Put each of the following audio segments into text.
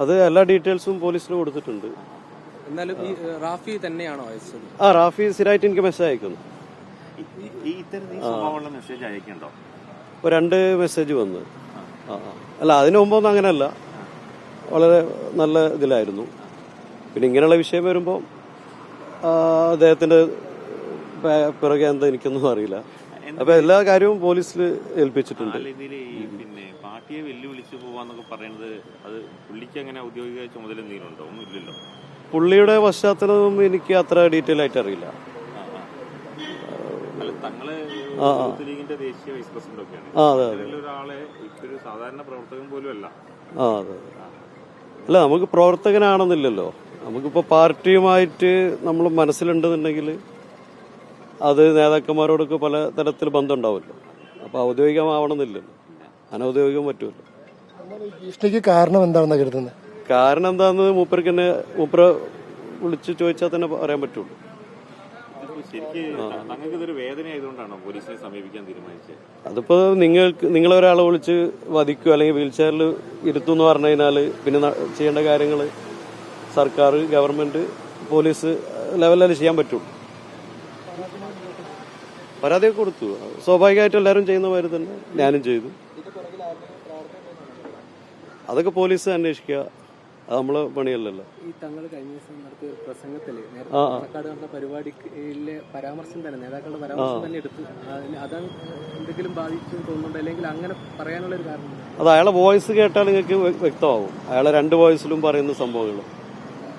അത് എല്ലാ ഡീറ്റെയിൽസും പോലീസിന് കൊടുത്തിട്ടുണ്ട്. എന്നാലും ഈ റാഫി തന്നെയാണോ അയച്ചത്? റാഫി സ്ഥിരമായിട്ട് എനിക്ക് മെസ്സേജ് അയക്കുന്നു. മെസ്സേജ് അയക്കണ്ടോ? 2 മെസ്സേജ് വന്ന്. അല്ല, അതിനു മുമ്പൊന്നും അങ്ങനെയല്ല, വളരെ നല്ല ഇതിലായിരുന്നു. പിന്നെ ഇങ്ങനെയുള്ള വിഷയം വരുമ്പോൾ അദ്ദേഹത്തിന്റെ പിറകെ എന്താ എനിക്കൊന്നും അറിയില്ല. അപ്പൊ എല്ലാ കാര്യവും പോലീസിൽ ഏൽപ്പിച്ചിട്ടുണ്ട്. പിന്നെ പാർട്ടിയെ വെല്ലുവിളിച്ച് പോവാന്നൊക്കെ പറയുന്നത് അത് പുള്ളിക്ക് അങ്ങനെ ഔദ്യോഗിക ചുമതല എന്തെങ്കിലും ഉണ്ടോ? ഒന്നും ഇല്ലല്ലോ. പുള്ളിയുടെ പശ്ചാത്തലം എനിക്ക് അത്ര ഡീറ്റെയിൽ ആയിട്ട് അറിയില്ല. ലീഗിന്റെ ദേശീയ വൈസ് പ്രസിഡന്റ് ഒക്കെയാണ്. ഒരാളെ ഇപ്പൊരു സാധാരണ പ്രവർത്തകൻ പോലും അല്ല. അതെ. അല്ല, നമുക്ക് പ്രവർത്തകനാണെന്നില്ലല്ലോ. നമുക്കിപ്പോ പാർട്ടിയുമായിട്ട് നമ്മൾ മനസ്സിലുണ്ടെന്നുണ്ടെങ്കിൽ അത് നേതാക്കന്മാരോടൊക്കെ പല തരത്തിൽ ബന്ധം ഉണ്ടാവുമല്ലോ. അപ്പൊ ഔദ്യോഗികമാവണമെന്നില്ലല്ലോ, അനൗദ്യോഗികം പറ്റുമല്ലോ. ഭീഷണിക്ക് കാരണം എന്താണെന്ന് കരുതുന്നത്? കാരണം എന്താന്ന് മൂപ്പര വിളിച്ച് ചോദിച്ചാൽ തന്നെ പറയാൻ പറ്റുള്ളൂ. അതിപ്പോ നിങ്ങളൊരാളെ വിളിച്ച് വധിക്കുക അല്ലെങ്കിൽ വീൽ ചെയറിൽ ഇരുത്തും എന്ന് പറഞ്ഞു കഴിഞ്ഞാൽ പിന്നെ ചെയ്യേണ്ട കാര്യങ്ങൾ സർക്കാർ, ഗവൺമെന്റ്, പോലീസ് ലെവലിൽ ചെയ്യാൻ പറ്റുള്ളൂ. പരാതിയൊക്കെ കൊടുത്തു. സ്വാഭാവികമായിട്ടും എല്ലാവരും ചെയ്യുന്ന മാതിരി തന്നെ ഞാനും ചെയ്തു. അതൊക്കെ പോലീസ് അന്വേഷിക്കുക, അത് നമ്മളെ പണിയല്ലല്ലോ. ഈ തങ്ങൾ കഴിഞ്ഞ ദിവസം നടത്തിയ പ്രസംഗത്തില് പരിപാടിയിലെ പരാമർശം തന്നെ, നേതാക്കളുടെ പരാമർശം തന്നെ എടുത്തു. അത് എന്തെങ്കിലും ബാധിച്ചു തോന്നുന്നുണ്ടോ, അല്ലെങ്കിൽ അങ്ങനെ പറയാനുള്ള ഒരു കാരണം? അത് അയാളെ വോയിസ് കേട്ടാൽ നിങ്ങൾക്ക് വ്യക്തമാവും. അയാളെ 2 വോയിസിലും പറയുന്ന സംഭവങ്ങൾ.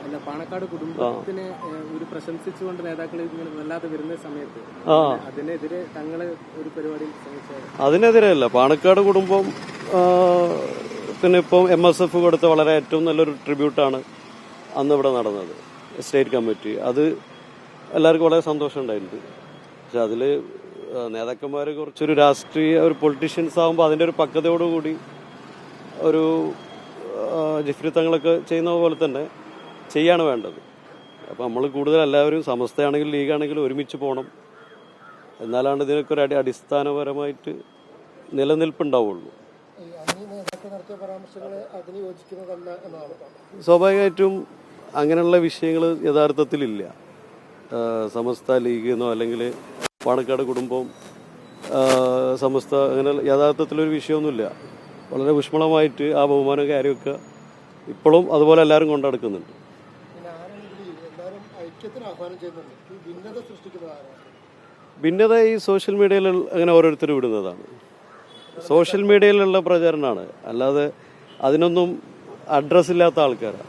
അല്ല, പാണക്കാട് കുടുംബത്തിനെ ഒരു പ്രശംസിച്ചുകൊണ്ട് നേതാക്കൾ ഇങ്ങനെ വല്ലാതെ വരുന്ന സമയത്ത് അതിനെതിരെ തങ്ങള് ഒരു പരിപാടിയിൽ അതിനെതിരെ അല്ല. പാണക്കാട് കുടുംബം പിന്നെ ഇപ്പം MSF കൊടുത്ത വളരെ ഏറ്റവും നല്ലൊരു ട്രിബ്യൂട്ടാണ് അന്ന് ഇവിടെ നടന്നത്, സ്റ്റേറ്റ് കമ്മിറ്റി. അത് എല്ലാവർക്കും വളരെ സന്തോഷം ഉണ്ടായിട്ടുണ്ട്. പക്ഷെ അതില് നേതാക്കന്മാർ കുറച്ചൊരു രാഷ്ട്രീയ ഒരു പൊളിറ്റീഷ്യൻസ് ആകുമ്പോൾ അതിന്റെ ഒരു പക്വതയോടുകൂടി ഒരു ജിഫ്രി തങ്ങളൊക്കെ ചെയ്യുന്ന പോലെ തന്നെ ചെയ്യാണ് വേണ്ടത്. അപ്പം നമ്മൾ കൂടുതൽ എല്ലാവരും സമസ്തയാണെങ്കിലും ലീഗാണെങ്കിലും ഒരുമിച്ച് പോകണം. എന്നാലാണ് ഇതിനൊക്കെ ഒരു അടിസ്ഥാനപരമായിട്ട് നിലനിൽപ്പുണ്ടാവുള്ളൂ. സ്വാഭാവികമായിട്ടും അങ്ങനെയുള്ള വിഷയങ്ങൾ യഥാർത്ഥത്തിലില്ല. സമസ്ത ലീഗ് എന്നോ അല്ലെങ്കിൽ പാണക്കാട് കുടുംബം സമസ്ത അങ്ങനെ യഥാർത്ഥത്തിലൊരു വിഷയമൊന്നുമില്ല. വളരെ ഊഷ്മളമായിട്ട് ആ ബഹുമാനം കാര്യമൊക്കെ ഇപ്പോഴും അതുപോലെ എല്ലാവരും കൊണ്ടുനടക്കുന്നുണ്ട്. ഭിന്നത ഈ സോഷ്യൽ മീഡിയയിൽ അങ്ങനെ ഓരോരുത്തർ വിടുന്നതാണ്. സോഷ്യൽ മീഡിയയിലുള്ള പ്രചാരണമാണ്, അല്ലാതെ അതിനൊന്നും അഡ്രസ് ഇല്ലാത്ത ആൾക്കാരാണ്.